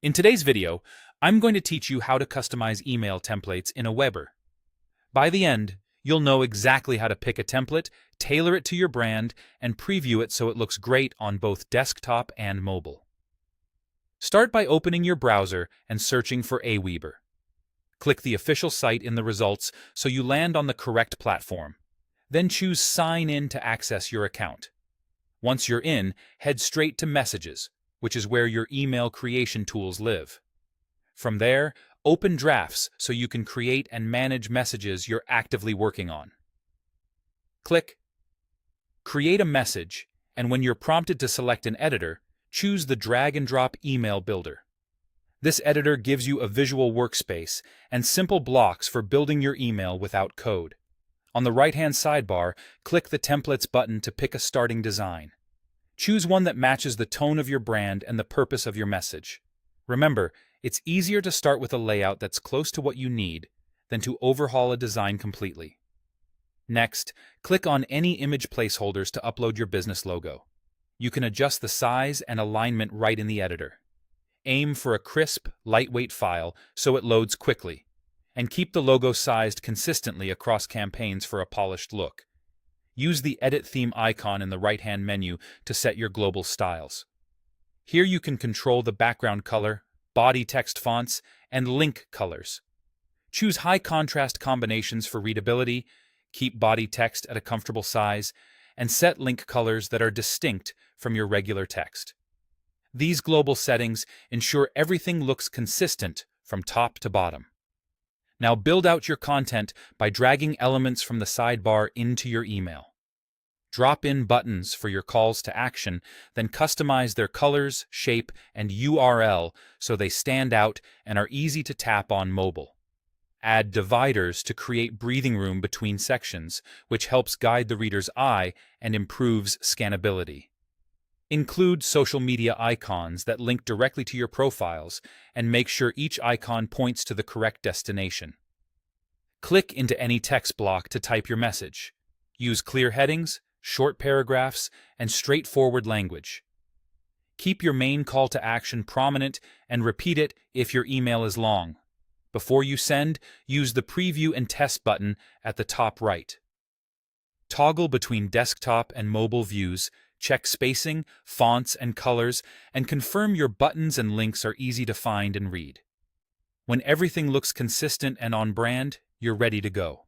In today's video, I'm going to teach you how to customize email templates in Aweber. By the end, you'll know exactly how to pick a template, tailor it to your brand, and preview it so it looks great on both desktop and mobile. Start by opening your browser and searching for Aweber. Click the official site in the results so you land on the correct platform. Then choose Sign In to access your account. Once you're in, head straight to Messages, which is where your email creation tools live. From there, open Drafts so you can create and manage messages you're actively working on. Click Create a Message, and when you're prompted to select an editor, choose the Drag and Drop Email Builder. This editor gives you a visual workspace and simple blocks for building your email without code. On the right-hand sidebar, click the Templates button to pick a starting design. Choose one that matches the tone of your brand and the purpose of your message. Remember, it's easier to start with a layout that's close to what you need than to overhaul a design completely. Next, click on any image placeholders to upload your business logo. You can adjust the size and alignment right in the editor. Aim for a crisp, lightweight file so it loads quickly, and keep the logo sized consistently across campaigns for a polished look. Use the Edit Theme icon in the right-hand menu to set your global styles. Here you can control the background color, body text fonts, and link colors. Choose high contrast combinations for readability, keep body text at a comfortable size, and set link colors that are distinct from your regular text. These global settings ensure everything looks consistent from top to bottom. Now build out your content by dragging elements from the sidebar into your email. Drop in buttons for your calls to action, then customize their colors, shape, and URL so they stand out and are easy to tap on mobile. Add dividers to create breathing room between sections, which helps guide the reader's eye and improves scannability. Include social media icons that link directly to your profiles and make sure each icon points to the correct destination. Click into any text block to type your message. Use clear headings, short paragraphs, and straightforward language. Keep your main call to action prominent and repeat it if your email is long. Before you send, use the Preview and Test button at the top right. Toggle between desktop and mobile views, check spacing, fonts, and colors, and confirm your buttons and links are easy to find and read. When everything looks consistent and on brand, you're ready to go.